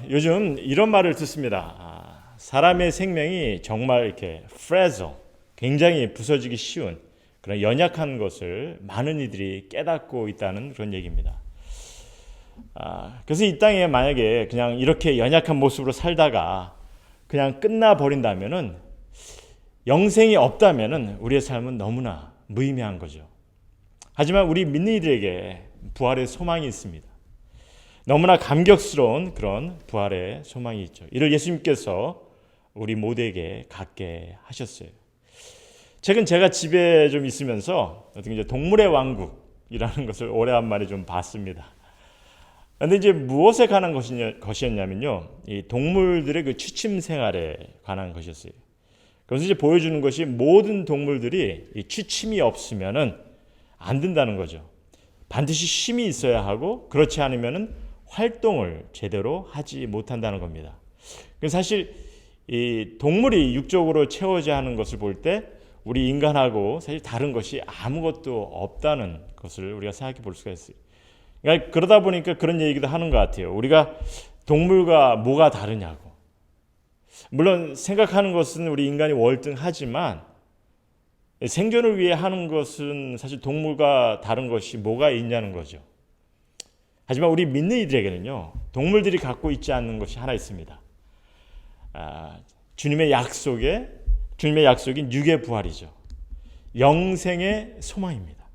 요즘 이런 말을 듣습니다. 사람의 생명이 정말 이렇게 fragile, 굉장히 부서지기 쉬운 그런 연약한 것을 많은 이들이 깨닫고 있다는 그런 얘기입니다. 그래서 이 땅에 만약에 그냥 이렇게 연약한 모습으로 살다가 그냥 끝나버린다면은, 영생이 없다면은 우리의 삶은 너무나 무의미한 거죠. 하지만 우리 믿는 이들에게 부활의 소망이 있습니다. 너무나 감격스러운 그런 부활의 소망이 있죠. 이를 예수님께서 우리 모두에게 갖게 하셨어요. 최근 제가 집에 좀 있으면서 어떻게 이제 동물의 왕국이라는 것을 오래간만에 좀 봤습니다. 그런데 이제 무엇에 관한 것이었냐면요, 이 동물들의 그 취침 생활에 관한 것이었어요. 그래서 이제 보여주는 것이 모든 동물들이 이 취침이 없으면은 안 된다는 거죠. 반드시 쉼이 있어야 하고, 그렇지 않으면은 활동을 제대로 하지 못한다는 겁니다. 사실 이 동물이 육적으로 채워져야 하는 것을 볼 때 우리 인간하고 사실 다른 것이 아무것도 없다는 것을 우리가 생각해 볼 수가 있어요. 그러니까 그러다 보니까 그런 얘기도 하는 것 같아요. 우리가 동물과 뭐가 다르냐고. 물론 생각하는 것은 우리 인간이 월등하지만 생존을 위해 하는 것은 사실 동물과 다른 것이 뭐가 있냐는 거죠. 하지만 우리 믿는 이들에게는요, 동물들이 갖고 있지 않는 것이 하나 있습니다. 주님의 약속인 육의 부활이죠. 영생의 소망입니다.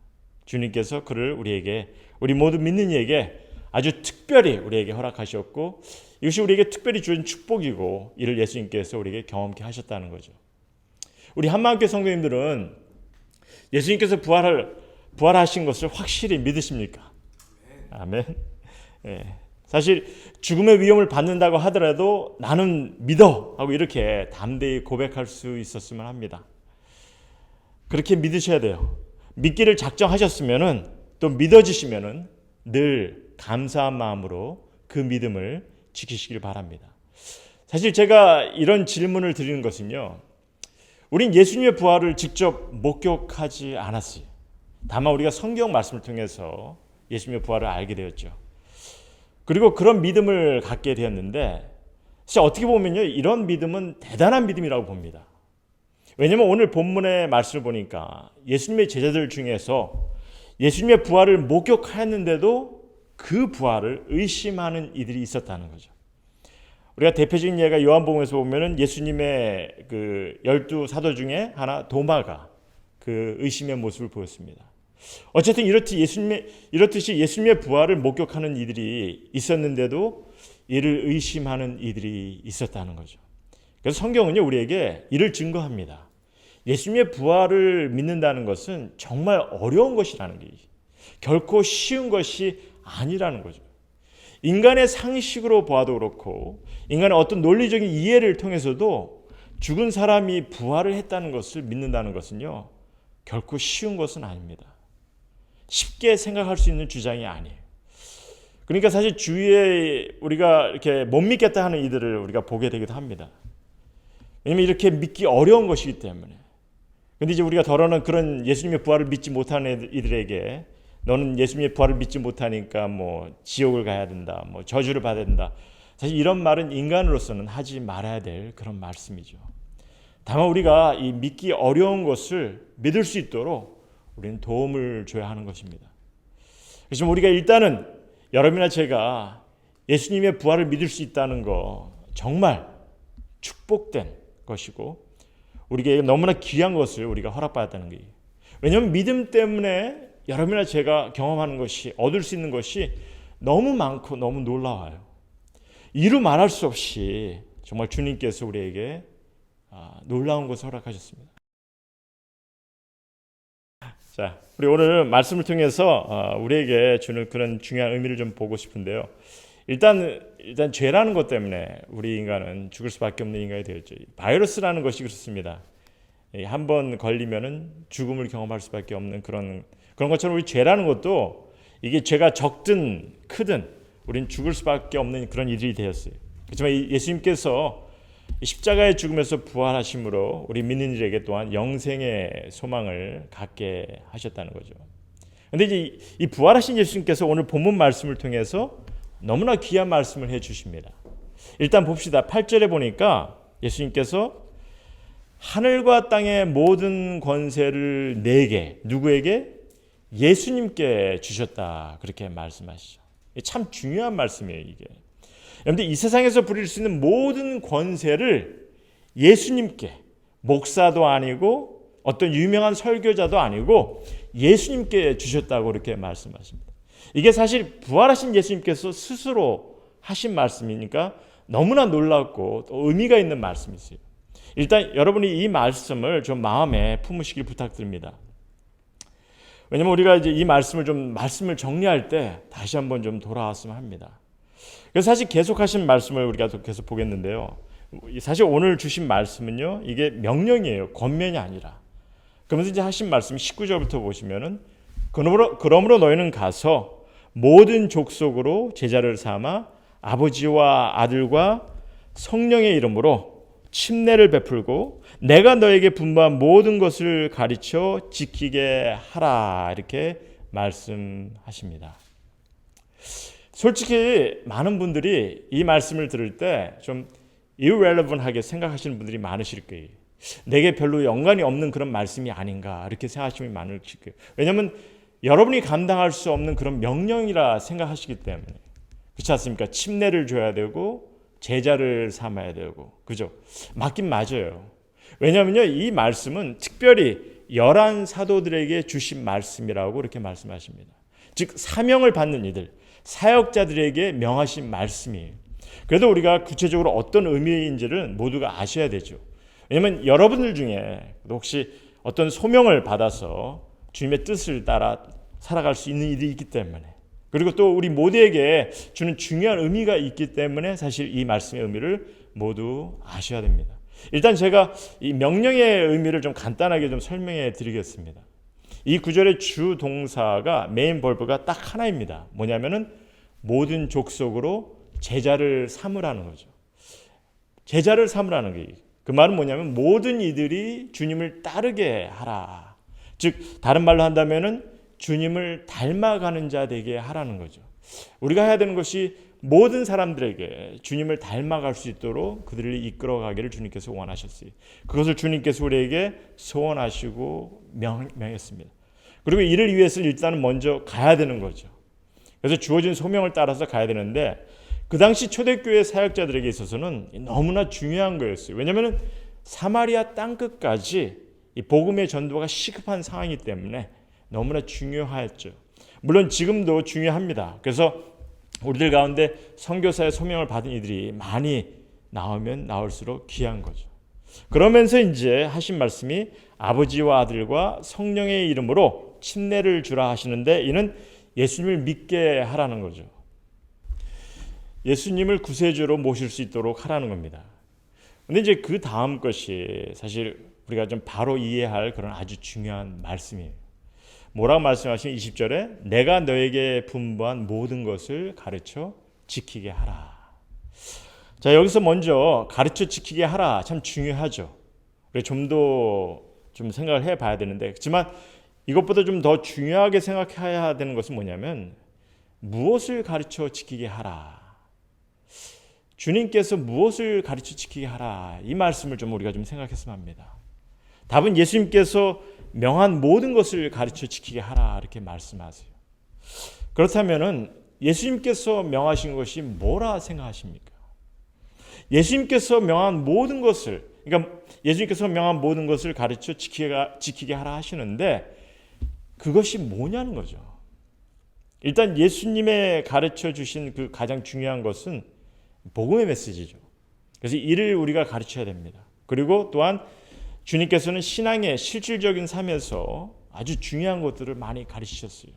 주님께서 그를 우리 모두 믿는 이에게 아주 특별히 우리에게 허락하셨고, 이것이 우리에게 특별히 주신 축복이고, 이를 예수님께서 우리에게 경험케 하셨다는 거죠. 우리 한마음교회 성도님들은 예수님께서 부활하신 것을 확실히 믿으십니까? 아멘. 사실 죽음의 위험을 받는다고 하더라도 나는 믿어 하고 이렇게 담대히 고백할 수 있었으면 합니다. 그렇게 믿으셔야 돼요. 믿기를 작정하셨으면은, 또 믿어지시면은 늘 감사한 마음으로 그 믿음을 지키시길 바랍니다. 사실 제가 이런 질문을 드리는 것은요, 우린 예수님의 부활을 직접 목격하지 않았어요. 다만 우리가 성경 말씀을 통해서 예수님의 부활을 알게 되었죠. 그리고 그런 믿음을 갖게 되었는데, 사실 어떻게 보면요, 이런 믿음은 대단한 믿음이라고 봅니다. 왜냐하면 오늘 본문의 말씀을 보니까 예수님의 제자들 중에서 예수님의 부활을 목격하였는데도 그 부활을 의심하는 이들이 있었다는 거죠. 우리가 대표적인 예가 요한복음에서 보면은 예수님의 그 12 사도 중에 하나 도마가 그 의심의 모습을 보였습니다. 어쨌든 이렇듯이 예수님의 부활을 목격하는 이들이 있었는데도 이를 의심하는 이들이 있었다는 거죠. 그래서 성경은요, 우리에게 이를 증거합니다. 예수님의 부활을 믿는다는 것은 정말 어려운 것이라는 게, 결코 쉬운 것이 아니라는 거죠. 인간의 상식으로 보아도 그렇고, 인간의 어떤 논리적인 이해를 통해서도 죽은 사람이 부활을 했다는 것을 믿는다는 것은요, 결코 쉬운 것은 아닙니다. 쉽게 생각할 수 있는 주장이 아니에요. 그러니까 사실 주위에 우리가 이렇게 못 믿겠다 하는 이들을 우리가 보게 되기도 합니다. 왜냐하면 이렇게 믿기 어려운 것이기 때문에. 근데 이제 우리가 더러는 그런 예수님의 부활을 믿지 못하는 이들에게, 너는 예수님의 부활을 믿지 못하니까 뭐 지옥을 가야 된다, 뭐 저주를 받아야 된다. 사실 이런 말은 인간으로서는 하지 말아야 될 그런 말씀이죠. 다만 우리가 이 믿기 어려운 것을 믿을 수 있도록 우리는 도움을 줘야 하는 것입니다. 그래서 우리가 일단은 여러분이나 제가 예수님의 부활을 믿을 수 있다는 거 정말 축복된 것이고, 우리에게 너무나 귀한 것을 우리가 허락받았다는 거예요. 왜냐하면 믿음 때문에 여러분이나 제가 경험하는 것이, 얻을 수 있는 것이 너무 많고 너무 놀라워요. 이루 말할 수 없이 정말 주님께서 우리에게 놀라운 것을 허락하셨습니다. 자, 우리 오늘 말씀을 통해서 우리에게 주는 그런 중요한 의미를 좀 보고 싶은데요. 일단 죄라는 것 때문에 우리 인간은 죽을 수밖에 없는 인간이 되었죠. 바이러스라는 것이 그렇습니다. 한번 걸리면은 죽음을 경험할 수밖에 없는 그런 것처럼, 우리 죄라는 것도 이게 죄가 적든 크든 우리는 죽을 수밖에 없는 그런 일이 되었어요. 그렇지만 예수님께서 십자가의 죽음에서 부활하심으로 우리 믿는 이들에게 또한 영생의 소망을 갖게 하셨다는 거죠. 그런데 이제 이 부활하신 예수님께서 오늘 본문 말씀을 통해서 너무나 귀한 말씀을 해주십니다. 일단 봅시다. 8절에 보니까 예수님께서 하늘과 땅의 모든 권세를 내게, 누구에게? 예수님께 주셨다, 그렇게 말씀하시죠. 참 중요한 말씀이에요, 이게. 여러분들, 이 세상에서 부릴 수 있는 모든 권세를 예수님께, 목사도 아니고 어떤 유명한 설교자도 아니고 예수님께 주셨다고 이렇게 말씀하십니다. 이게 사실 부활하신 예수님께서 스스로 하신 말씀이니까 너무나 놀랍고 또 의미가 있는 말씀이세요. 일단 여러분이 이 말씀을 좀 마음에 품으시길 부탁드립니다. 왜냐면 우리가 이제 이 말씀을 정리할 때 다시 한번 좀 돌아왔으면 합니다. 그래서 사실 계속하신 말씀을 우리가 계속 보겠는데요. 사실 오늘 주신 말씀은요, 이게 명령이에요. 권면이 아니라. 그러면서 이제 하신 말씀 19절부터 보시면은, 그러므로 너희는 가서 모든 족속으로 제자를 삼아 아버지와 아들과 성령의 이름으로 침례를 베풀고 내가 너에게 분부한 모든 것을 가르쳐 지키게 하라, 이렇게 말씀하십니다. 솔직히 많은 분들이 이 말씀을 들을 때 좀 irrelevant하게 생각하시는 분들이 많으실 거예요. 내게 별로 연관이 없는 그런 말씀이 아닌가, 이렇게 생각하시는 분이 많으실 거예요. 왜냐하면 여러분이 감당할 수 없는 그런 명령이라 생각하시기 때문에. 그렇지 않습니까? 침례를 줘야 되고 제자를 삼아야 되고, 그죠? 맞긴 맞아요. 왜냐하면요, 이 말씀은 특별히 11 사도들에게 주신 말씀이라고 이렇게 말씀하십니다. 즉 사명을 받는 이들, 사역자들에게 명하신 말씀이에요. 그래도 우리가 구체적으로 어떤 의미인지를 모두가 아셔야 되죠. 왜냐하면 여러분들 중에 혹시 어떤 소명을 받아서 주님의 뜻을 따라 살아갈 수 있는 일이 있기 때문에, 그리고 또 우리 모두에게 주는 중요한 의미가 있기 때문에 사실 이 말씀의 의미를 모두 아셔야 됩니다. 일단 제가 이 명령의 의미를 좀 간단하게 좀 설명해 드리겠습니다. 이 구절의 주 동사가 메인 벌브가 딱 하나입니다. 뭐냐면은 모든 족속으로 제자를 삼으라는 거죠. 제자를 삼으라는 게, 그 말은 뭐냐면 모든 이들이 주님을 따르게 하라. 즉 다른 말로 한다면은 주님을 닮아가는 자 되게 하라는 거죠. 우리가 해야 되는 것이 모든 사람들에게 주님을 닮아갈 수 있도록 그들을 이끌어가기를 주님께서 원하셨어요. 그것을 주님께서 우리에게 소원하시고 명했습니다. 그리고 이를 위해서 일단은 먼저 가야 되는 거죠. 그래서 주어진 소명을 따라서 가야 되는데, 그 당시 초대교회 사역자들에게 있어서는 너무나 중요한 거였어요. 왜냐하면 사마리아 땅끝까지 이 복음의 전도가 시급한 상황이기 때문에 너무나 중요했죠. 물론 지금도 중요합니다. 그래서 우리들 가운데 선교사의 소명을 받은 이들이 많이 나오면 나올수록 귀한 거죠. 그러면서 이제 하신 말씀이 아버지와 아들과 성령의 이름으로 침례를 주라 하시는데, 이는 예수님을 믿게 하라는 거죠. 예수님을 구세주로 모실 수 있도록 하라는 겁니다. 근데 이제 그 다음 것이 사실 우리가 좀 바로 이해할 그런 아주 중요한 말씀이에요. 뭐라고 말씀하시면 20절에 내가 너에게 분부한 모든 것을 가르쳐 지키게 하라. 자, 여기서 먼저 가르쳐 지키게 하라, 참 중요하죠. 좀 더 좀 생각을 해봐야 되는데, 그렇지만 이것보다 좀 더 중요하게 생각해야 되는 것은 뭐냐면 무엇을 가르쳐 지키게 하라. 주님께서 무엇을 가르쳐 지키게 하라, 이 말씀을 좀 우리가 좀 생각했으면 합니다. 답은 예수님께서 명한 모든 것을 가르쳐 지키게 하라, 이렇게 말씀하세요. 그렇다면은 예수님께서 명하신 것이 뭐라 생각하십니까? 예수님께서 명한 모든 것을, 그러니까 예수님께서 명한 모든 것을 가르쳐 지키게 하라 하시는데 그것이 뭐냐는 거죠. 일단 예수님의 가르쳐 주신 그 가장 중요한 것은 복음의 메시지죠. 그래서 이를 우리가 가르쳐야 됩니다. 그리고 또한 주님께서는 신앙의 실질적인 삶에서 아주 중요한 것들을 많이 가르치셨어요.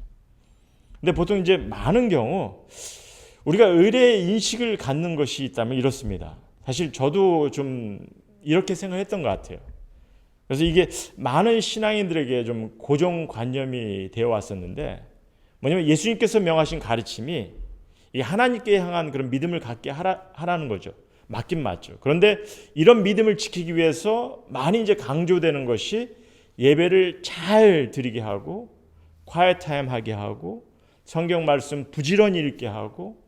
근데 보통 이제 많은 경우 우리가 의례의 인식을 갖는 것이 있다면 이렇습니다. 사실 저도 좀 이렇게 생각했던 것 같아요. 그래서 이게 많은 신앙인들에게 좀 고정관념이 되어 왔었는데, 뭐냐면 예수님께서 명하신 가르침이 이 하나님께 향한 그런 믿음을 갖게 하라는 거죠. 맞긴 맞죠. 그런데 이런 믿음을 지키기 위해서 많이 이제 강조되는 것이 예배를 잘 드리게 하고, quiet time 하게 하고, 성경 말씀 부지런히 읽게 하고,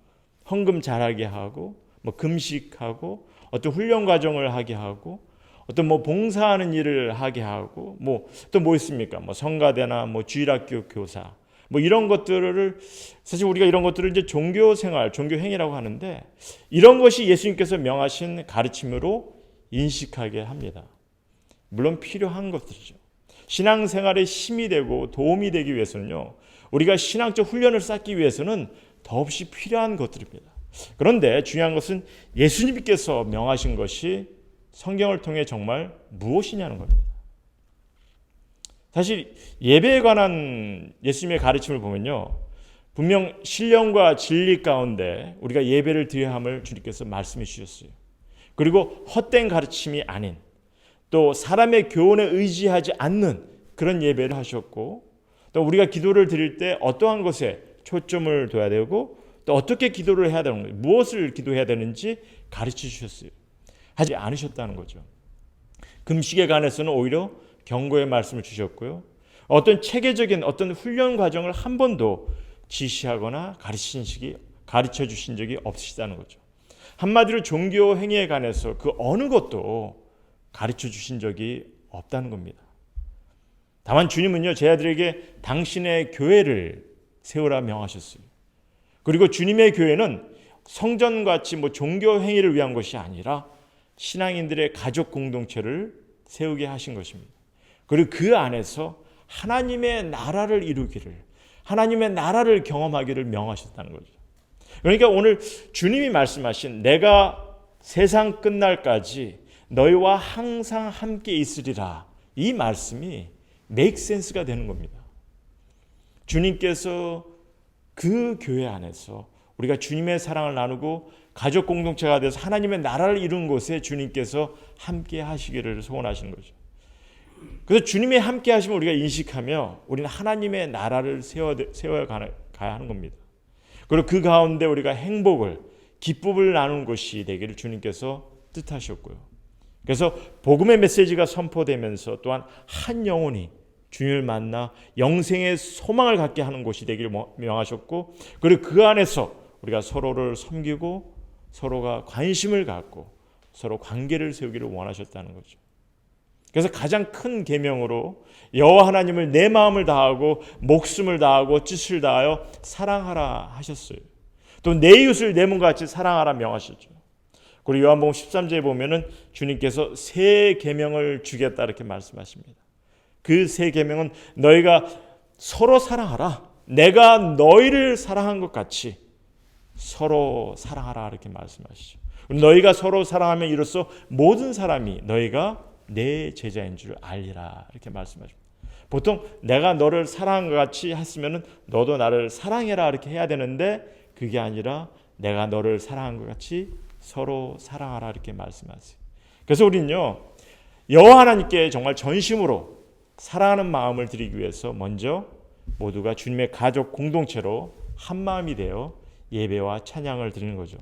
헌금 잘하게 하고 뭐 금식하고 어떤 훈련 과정을 하게 하고 어떤 뭐 봉사하는 일을 하게 하고 뭐 또 뭐 있습니까? 뭐 성가대나 뭐 주일학교 교사 뭐 이런 것들을 사실 우리가 이런 것들을 이제 종교 생활, 종교 행위라고 하는데 이런 것이 예수님께서 명하신 가르침으로 인식하게 합니다. 물론 필요한 것들이죠. 신앙생활에 힘이 되고 도움이 되기 위해서는요. 우리가 신앙적 훈련을 쌓기 위해서는 더없이 필요한 것들입니다. 그런데 중요한 것은 예수님께서 명하신 것이 성경을 통해 정말 무엇이냐는 겁니다. 사실 예배에 관한 예수님의 가르침을 보면요. 분명 신령과 진리 가운데 우리가 예배를 드려야 함을 주님께서 말씀해 주셨어요. 그리고 헛된 가르침이 아닌 또 사람의 교훈에 의지하지 않는 그런 예배를 하셨고 또 우리가 기도를 드릴 때 어떠한 것에 초점을 둬야 되고 또 어떻게 기도를 해야 되는 거예요. 무엇을 기도해야 되는지 가르쳐 주셨어요. 하지 않으셨다는 거죠. 금식에 관해서는 오히려 경고의 말씀을 주셨고요. 어떤 체계적인 어떤 훈련 과정을 한 번도 지시하거나 가르쳐 주신 적이 없으시다는 거죠. 한마디로 종교 행위에 관해서 그 어느 것도 가르쳐 주신 적이 없다는 겁니다. 다만 주님은요, 제 아들에게 당신의 교회를 세우라 명하셨어요. 그리고 주님의 교회는 성전같이 뭐 종교 행위를 위한 것이 아니라 신앙인들의 가족 공동체를 세우게 하신 것입니다. 그리고 그 안에서 하나님의 나라를 이루기를, 하나님의 나라를 경험하기를 명하셨다는 거죠. 그러니까 오늘 주님이 말씀하신 내가 세상 끝날까지 너희와 항상 함께 있으리라, 이 말씀이 make sense가 되는 겁니다. 주님께서 그 교회 안에서 우리가 주님의 사랑을 나누고 가족 공동체가 돼서 하나님의 나라를 이룬 곳에 주님께서 함께 하시기를 소원하시는 거죠. 그래서 주님이 함께 하심을 우리가 인식하며 우리는 하나님의 나라를 세워 가야 하는 겁니다. 그리고 그 가운데 우리가 행복을, 기쁨을 나누는 것이 되기를 주님께서 뜻하셨고요. 그래서 복음의 메시지가 선포되면서 또한 한 영혼이 주님을 만나 영생의 소망을 갖게 하는 곳이 되기를 명하셨고, 그리고 그 안에서 우리가 서로를 섬기고 서로가 관심을 갖고 서로 관계를 세우기를 원하셨다는 거죠. 그래서 가장 큰 계명으로 여호와 하나님을 내 마음을 다하고 목숨을 다하고 뜻을 다하여 사랑하라 하셨어요. 또 내 이웃을 내 몸과 같이 사랑하라 명하셨죠. 그리고 요한복음 13절에 보면은 주님께서 새 계명을 주겠다 이렇게 말씀하십니다. 그 새 계명은 너희가 서로 사랑하라. 내가 너희를 사랑한 것 같이 서로 사랑하라 이렇게 말씀하시죠. 너희가 서로 사랑하면 이로써 모든 사람이 너희가 내 제자인 줄 알리라 이렇게 말씀하십니다. 보통 내가 너를 사랑한 것 같이 했으면 너도 나를 사랑해라 이렇게 해야 되는데 그게 아니라 내가 너를 사랑한 것 같이 서로 사랑하라 이렇게 말씀하세요. 그래서 우리는요, 여호와 하나님께 정말 전심으로 사랑하는 마음을 드리기 위해서 먼저 모두가 주님의 가족 공동체로 한 마음이 되어 예배와 찬양을 드리는 거죠.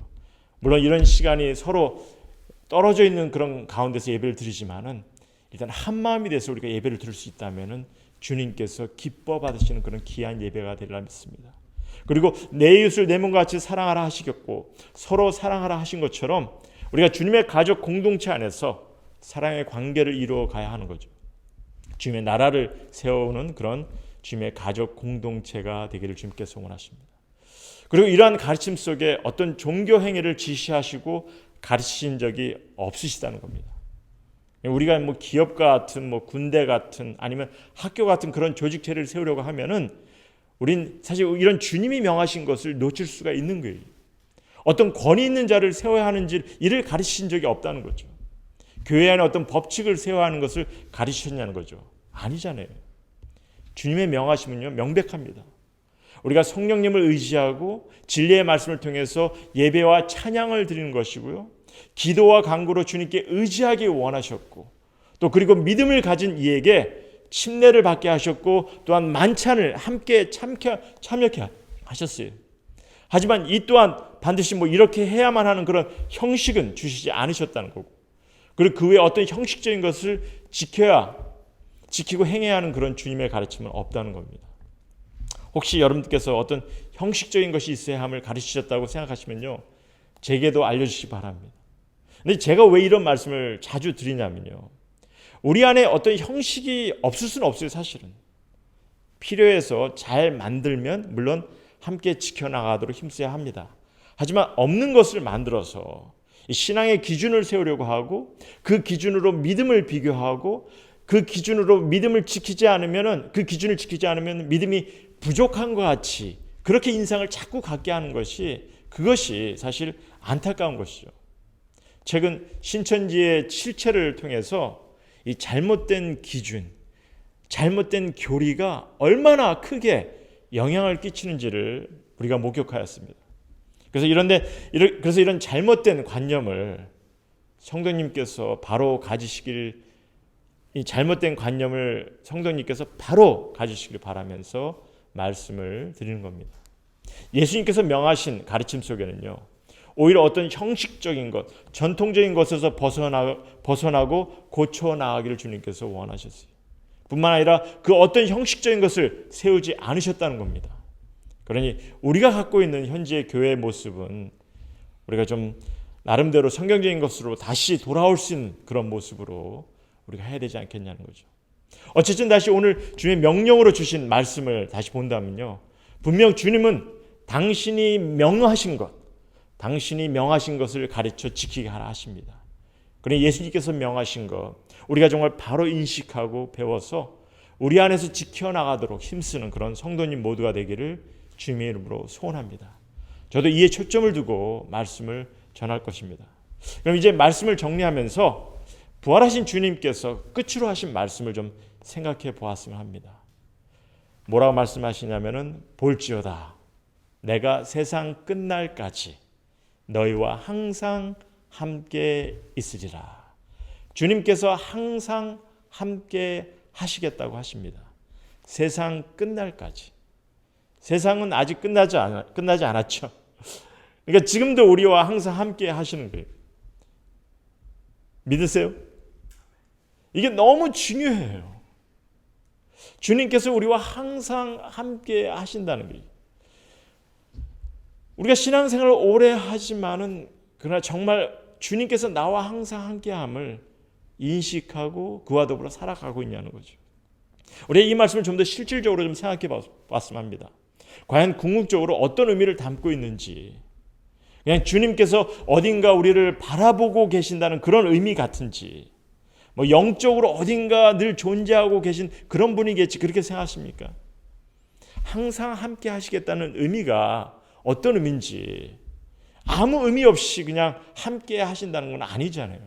물론 이런 시간이 서로 떨어져 있는 그런 가운데서 예배를 드리지만은 일단 한 마음이 돼서 우리가 예배를 드릴 수 있다면은 주님께서 기뻐 받으시는 그런 귀한 예배가 되리라 믿습니다. 그리고 내 이웃을 내 몸과 같이 사랑하라 하시겠고 서로 사랑하라 하신 것처럼 우리가 주님의 가족 공동체 안에서 사랑의 관계를 이루어 가야 하는 거죠. 주님의 나라를 세우는 그런 주님의 가족 공동체가 되기를 주님께서 원하십니다. 그리고 이러한 가르침 속에 어떤 종교 행위를 지시하시고 가르치신 적이 없으시다는 겁니다. 우리가 뭐 기업 같은 뭐 군대 같은 아니면 학교 같은 그런 조직체를 세우려고 하면은 우린 사실 이런 주님이 명하신 것을 놓칠 수가 있는 거예요. 어떤 권위 있는 자를 세워야 하는지 이를 가르치신 적이 없다는 거죠. 교회 안에 어떤 법칙을 세워야 하는 것을 가르치셨냐는 거죠. 아니잖아요. 주님의 명하심은요 명백합니다. 우리가 성령님을 의지하고 진리의 말씀을 통해서 예배와 찬양을 드리는 것이고요. 기도와 간구로 주님께 의지하기 원하셨고 또 그리고 믿음을 가진 이에게 침례를 받게 하셨고 또한 만찬을 함께 참여케 하셨어요. 하지만 이 또한 반드시 뭐 이렇게 해야만 하는 그런 형식은 주시지 않으셨다는 거고 그리고 그 외에 어떤 형식적인 것을 지키고 행해야 하는 그런 주님의 가르침은 없다는 겁니다. 혹시 여러분께서 어떤 형식적인 것이 있어야 함을 가르치셨다고 생각하시면요, 제게도 알려주시기 바랍니다. 근데 제가 왜 이런 말씀을 자주 드리냐면요, 우리 안에 어떤 형식이 없을 수는 없어요. 사실은 필요해서 잘 만들면 물론 함께 지켜나가도록 힘써야 합니다. 하지만 없는 것을 만들어서 신앙의 기준을 세우려고 하고, 그 기준으로 믿음을 비교하고, 그 기준으로 믿음을 지키지 않으면, 그 기준을 지키지 않으면 믿음이 부족한 것 같이 그렇게 인상을 자꾸 갖게 하는 것이, 그것이 사실 안타까운 것이죠. 최근 신천지의 실체를 통해서 이 잘못된 기준, 잘못된 교리가 얼마나 크게 영향을 끼치는지를 우리가 목격하였습니다. 그래서 이런 잘못된 관념을 성도님께서 바로 가지시길, 이 잘못된 관념을 성도님께서 바로 가지시길 바라면서 말씀을 드리는 겁니다. 예수님께서 명하신 가르침 속에는요, 오히려 어떤 형식적인 것, 전통적인 것에서 벗어나고 고쳐 나가기를 주님께서 원하셨어요. 뿐만 아니라 그 어떤 형식적인 것을 세우지 않으셨다는 겁니다. 그러니 우리가 갖고 있는 현재의 교회의 모습은 우리가 좀 나름대로 성경적인 것으로 다시 돌아올 수 있는 그런 모습으로 우리가 해야 되지 않겠냐는 거죠. 어쨌든 다시 오늘 주님의 명령으로 주신 말씀을 다시 본다면요, 분명 주님은 당신이 명하신 것을 가르쳐 지키게 하라 하십니다. 그러니 예수님께서 명하신 것, 우리가 정말 바로 인식하고 배워서 우리 안에서 지켜나가도록 힘쓰는 그런 성도님 모두가 되기를 주님의 이름으로 소원합니다. 저도 이에 초점을 두고 말씀을 전할 것입니다. 그럼 이제 말씀을 정리하면서 부활하신 주님께서 끝으로 하신 말씀을 좀 생각해 보았으면 합니다. 뭐라고 말씀하시냐면은, 볼지어다 내가 세상 끝날까지 너희와 항상 함께 있으리라. 주님께서 항상 함께 하시겠다고 하십니다. 세상 끝날까지. 세상은 아직 끝나지 않았죠. 그러니까 지금도 우리와 항상 함께 하시는 거예요. 믿으세요? 이게 너무 중요해요. 주님께서 우리와 항상 함께 하신다는 거예요. 우리가 신앙생활을 오래 하지만은, 그러나 정말 주님께서 나와 항상 함께함을 인식하고 그와 더불어 살아가고 있냐는 거죠. 우리가 이 말씀을 좀 더 실질적으로 좀 생각해 봤으면 합니다. 과연 궁극적으로 어떤 의미를 담고 있는지, 그냥 주님께서 어딘가 우리를 바라보고 계신다는 그런 의미 같은지, 뭐 영적으로 어딘가 늘 존재하고 계신 그런 분이겠지, 그렇게 생각하십니까? 항상 함께 하시겠다는 의미가 어떤 의미인지, 아무 의미 없이 그냥 함께 하신다는 건 아니잖아요.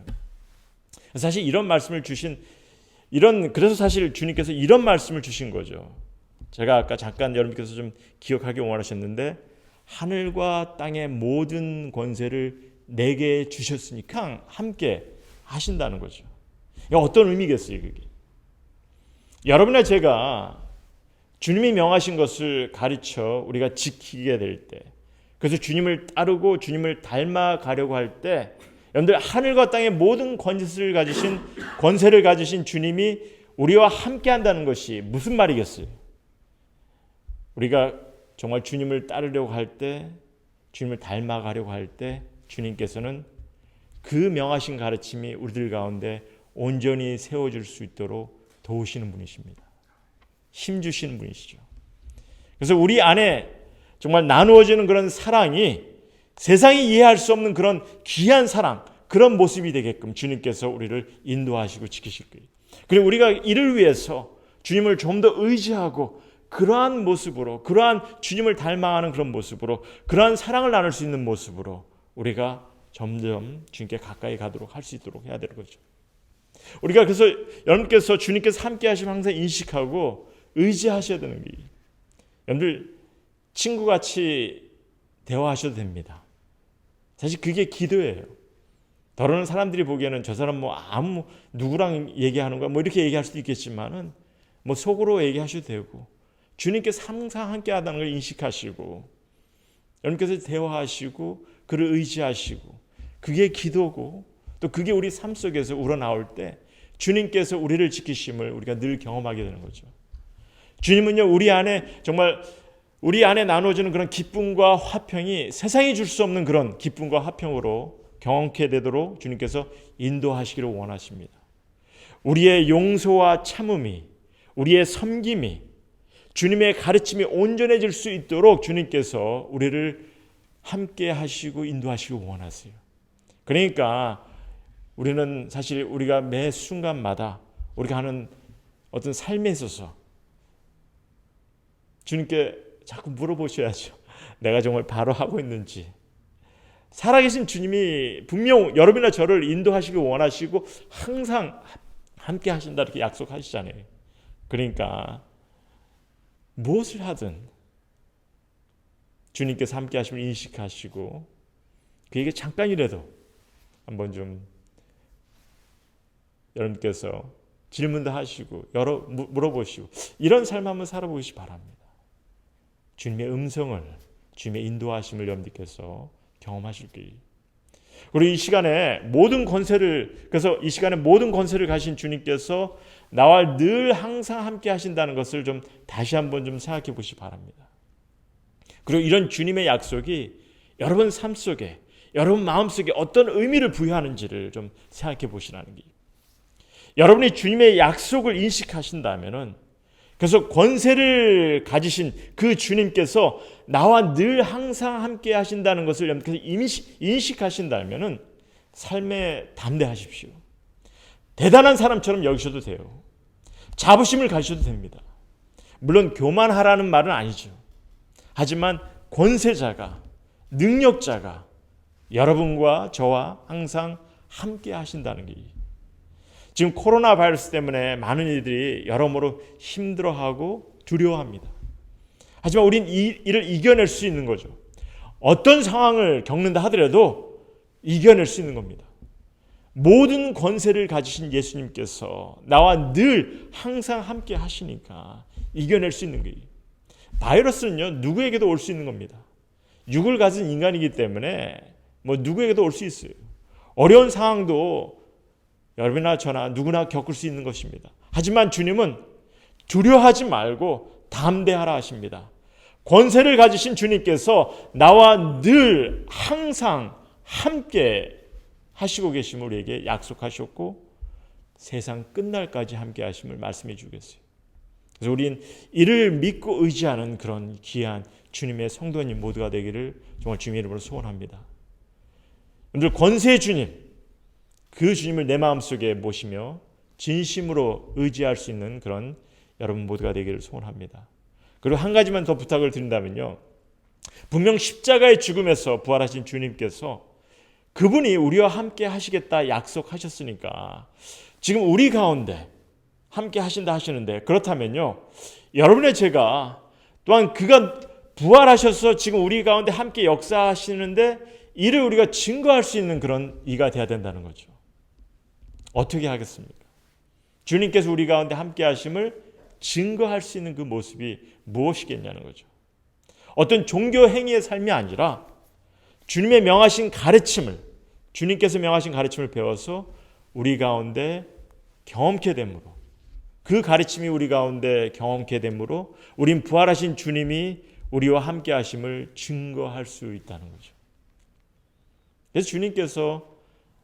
사실 이런 말씀을 그래서 사실 주님께서 이런 말씀을 주신 거죠. 제가 아까 잠깐 여러분께서 좀 기억하기 원하셨는데, 하늘과 땅의 모든 권세를 내게 주셨으니까 함께 하신다는 거죠. 어떤 의미겠어요, 그게? 여러분이나 제가 주님이 명하신 것을 가르쳐 우리가 지키게 될 때, 그래서 주님을 따르고 주님을 닮아가려고 할 때, 여러분들 하늘과 땅의 모든 권세를 가지신 주님이 우리와 함께 한다는 것이 무슨 말이겠어요? 우리가 정말 주님을 따르려고 할 때, 주님을 닮아가려고 할 때 주님께서는 그 명하신 가르침이 우리들 가운데 온전히 세워질 수 있도록 도우시는 분이십니다. 힘주시는 분이시죠. 그래서 우리 안에 정말 나누어지는 그런 사랑이 세상이 이해할 수 없는 그런 귀한 사랑, 그런 모습이 되게끔 주님께서 우리를 인도하시고 지키실 거예요. 그리고 우리가 이를 위해서 주님을 좀 더 의지하고 그러한 모습으로, 그러한 주님을 닮아가는 그런 모습으로, 그러한 사랑을 나눌 수 있는 모습으로 우리가 점점 주님께 가까이 가도록 할 수 있도록 해야 되는 거죠. 우리가 그래서 여러분께서 주님께서 함께 하시면 항상 인식하고 의지하셔야 되는 게, 여러분들 친구같이 대화하셔도 됩니다. 사실 그게 기도예요. 더러는 사람들이 보기에는 저 사람 누구랑 얘기하는 거야 이렇게 얘기할 수도 있겠지만은 속으로 얘기하셔도 되고, 주님께서 항상 함께 하다는 걸 인식하시고 여러분께서 대화하시고 그를 의지하시고, 그게 기도고, 또 그게 우리 삶 속에서 우러나올 때 주님께서 우리를 지키심을 우리가 늘 경험하게 되는 거죠. 주님은요, 우리 안에 정말 우리 안에 나눠주는 그런 기쁨과 화평이 세상이 줄 수 없는 그런 기쁨과 화평으로 경험케 되도록 주님께서 인도하시기를 원하십니다. 우리의 용서와 참음이, 우리의 섬김이, 주님의 가르침이 온전해질 수 있도록 주님께서 우리를 함께 하시고 인도하시기 원하세요. 그러니까 우리는 사실 우리가 매 순간마다 우리가 하는 어떤 삶에 있어서 주님께 자꾸 물어보셔야죠. 내가 정말 바로 하고 있는지. 살아계신 주님이 분명 여러분이나 저를 인도하시기 원하시고 항상 함께 하신다 이렇게 약속하시잖아요. 그러니까 무엇을 하든 주님께서 함께 하심을 인식하시고 그에게 잠깐이라도 한번 좀 여러분께서 질문도 하시고 물어보시고 이런 삶 한번 살아보시기 바랍니다. 주님의 음성을, 주님의 인도하심을 여러분께서 경험하실 거예요. 그리고 이 시간에 모든 권세를, 그래서 이 시간에 모든 권세를 가신 주님께서 나와 늘 항상 함께 하신다는 것을 좀 다시 한번 좀 생각해 보시기 바랍니다. 그리고 이런 주님의 약속이 여러분 삶 속에, 여러분 마음 속에 어떤 의미를 부여하는지를 좀 생각해 보시라는 게. 여러분이 주님의 약속을 인식하신다면은, 그래서 권세를 가지신 그 주님께서 나와 늘 항상 함께 하신다는 것을 여러분께서 인식하신다면은 삶에 담대하십시오. 대단한 사람처럼 여기셔도 돼요. 자부심을 가지셔도 됩니다. 물론 교만하라는 말은 아니죠. 하지만 권세자가, 능력자가 여러분과 저와 항상 함께 하신다는 게, 지금 코로나 바이러스 때문에 많은 이들이 여러모로 힘들어하고 두려워합니다. 하지만 우린 이 일을 이겨낼 수 있는 거죠. 어떤 상황을 겪는다 하더라도 이겨낼 수 있는 겁니다. 모든 권세를 가지신 예수님께서 나와 늘 항상 함께 하시니까 이겨낼 수 있는 거예요. 바이러스는요, 누구에게도 올 수 있는 겁니다. 육을 가진 인간이기 때문에 누구에게도 올 수 있어요. 어려운 상황도 여러분이나 저나 누구나 겪을 수 있는 것입니다. 하지만 주님은 두려워하지 말고 담대하라 하십니다. 권세를 가지신 주님께서 나와 늘 항상 함께 하시고 계심을 우리에게 약속하셨고 세상 끝날까지 함께 하심을 말씀해 주겠어요. 그래서 우리는 이를 믿고 의지하는 그런 귀한 주님의 성도님 모두가 되기를 정말 주님의 이름으로 소원합니다. 여러분들 권세의 주님, 그 주님을 내 마음속에 모시며 진심으로 의지할 수 있는 그런 여러분 모두가 되기를 소원합니다. 그리고 한 가지만 더 부탁을 드린다면요. 분명 십자가의 죽음에서 부활하신 주님께서 그분이 우리와 함께 하시겠다 약속하셨으니까 지금 우리 가운데 함께 하신다 하시는데, 그렇다면요. 여러분의 제가 또한 그가 부활하셔서 지금 우리 가운데 함께 역사하시는데 이를 우리가 증거할 수 있는 그런 이가 되어야 된다는 거죠. 어떻게 하겠습니까? 주님께서 우리 가운데 함께 하심을 증거할 수 있는 그 모습이 무엇이겠냐는 거죠. 어떤 종교 행위의 삶이 아니라 주님의 명하신 가르침을, 주님께서 명하신 가르침을 배워서 우리 가운데 경험케 됨으로, 그 가르침이 우리 가운데 경험케 됨으로 우린 부활하신 주님이 우리와 함께 하심을 증거할 수 있다는 거죠. 그래서 주님께서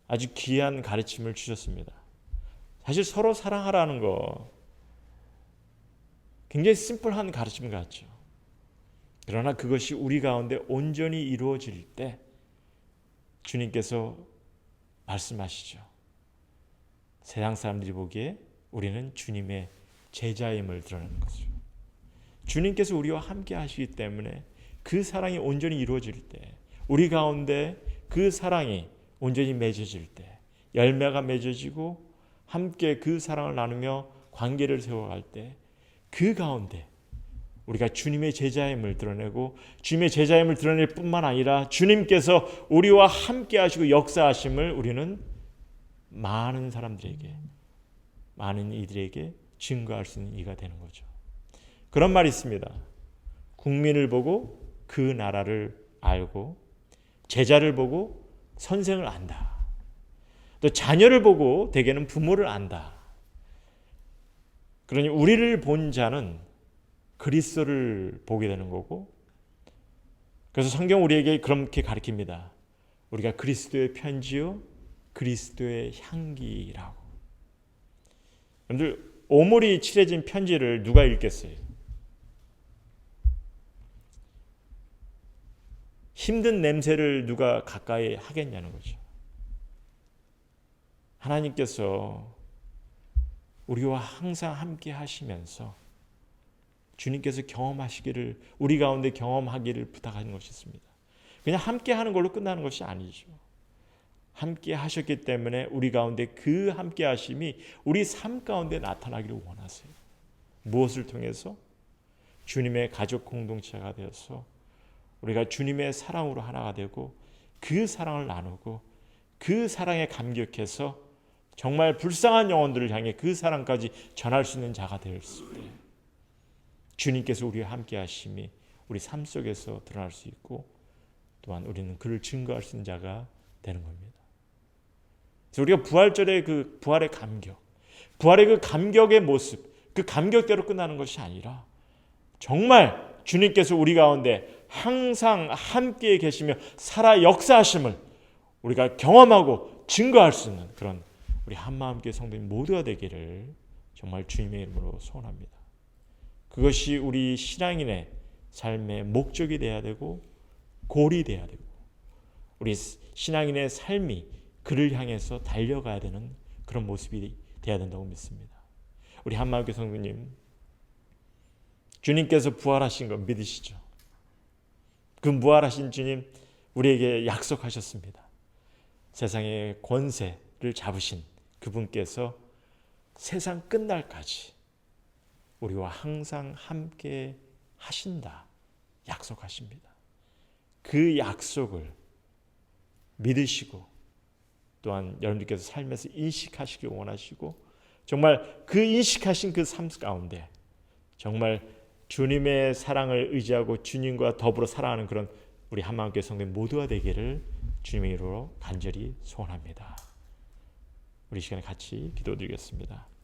아주 귀한 가르침을 주셨습니다. 사실 서로 사랑하라는 거 굉장히 심플한 가르침 같죠. 그러나 그것이 우리 가운데 온전히 이루어질 때 주님께서 말씀하시죠. 세상 사람들이 보기에 우리는 주님의 제자임을 드러내는 거죠. 주님께서 우리와 함께 하시기 때문에 그 사랑이 온전히 이루어질 때, 우리 가운데 그 사랑이 온전히 맺어질 때, 열매가 맺어지고 함께 그 사랑을 나누며 관계를 세워갈 때, 그 가운데 우리가 주님의 제자임을 드러내고, 주님의 제자임을 드러낼 뿐만 아니라 주님께서 우리와 함께 하시고 역사하심을 우리는 많은 사람들에게, 많은 이들에게 증거할 수 있는 이가 되는 거죠. 그런 말이 있습니다. 국민을 보고 그 나라를 알고, 제자를 보고 선생을 안다. 또 자녀를 보고 대개는 부모를 안다. 그러니 우리를 본 자는 그리스도를 보게 되는 거고, 그래서 성경 우리에게 그렇게 가르칩니다. 우리가 그리스도의 편지요 그리스도의 향기라고. 여러분들, 오물이 칠해진 편지를 누가 읽겠어요? 힘든 냄새를 누가 가까이 하겠냐는 거죠. 하나님께서 우리와 항상 함께 하시면서 주님께서 경험하시기를, 우리 가운데 경험하기를 부탁하는 것이 있습니다. 그냥 함께 하는 걸로 끝나는 것이 아니죠. 함께 하셨기 때문에 우리 가운데 그 함께 하심이 우리 삶 가운데 나타나기를 원하세요. 무엇을 통해서? 주님의 가족 공동체가 되어서 우리가 주님의 사랑으로 하나가 되고 그 사랑을 나누고 그 사랑에 감격해서 정말 불쌍한 영혼들을 향해 그 사랑까지 전할 수 있는 자가 될 때 주님께서 우리와 함께 하심이 우리 삶 속에서 드러날 수 있고 또한 우리는 그를 증거할 수 있는 자가 되는 겁니다. 그래서 우리가 부활절의 그 부활의 감격, 부활의 그 감격의 모습, 그 감격대로 끝나는 것이 아니라 정말 주님께서 우리 가운데 항상 함께 계시며 살아 역사하심을 우리가 경험하고 증거할 수 있는 그런 우리 한마음교회 성도님 모두가 되기를 정말 주님의 이름으로 소원합니다. 그것이 우리 신앙인의 삶의 목적이 되어야 되고 골이 되어야 되고 우리 신앙인의 삶이 그를 향해서 달려가야 되는 그런 모습이 되어야 된다고 믿습니다. 우리 한마음교회 성도님, 주님께서 부활하신 거 믿으시죠? 그 부활하신 주님 우리에게 약속하셨습니다. 세상의 권세를 잡으신 그분께서 세상 끝날까지 우리와 항상 함께 하신다 약속하십니다. 그 약속을 믿으시고 또한 여러분들께서 삶에서 인식하시길 원하시고 정말 그 인식하신 그 삶 가운데 정말 주님의 사랑을 의지하고 주님과 더불어 살아가는 그런 우리 한마음교회 성도님 모두가 되기를 주님의 이름으로 간절히 소원합니다. 우리 시간에 같이 기도드리겠습니다.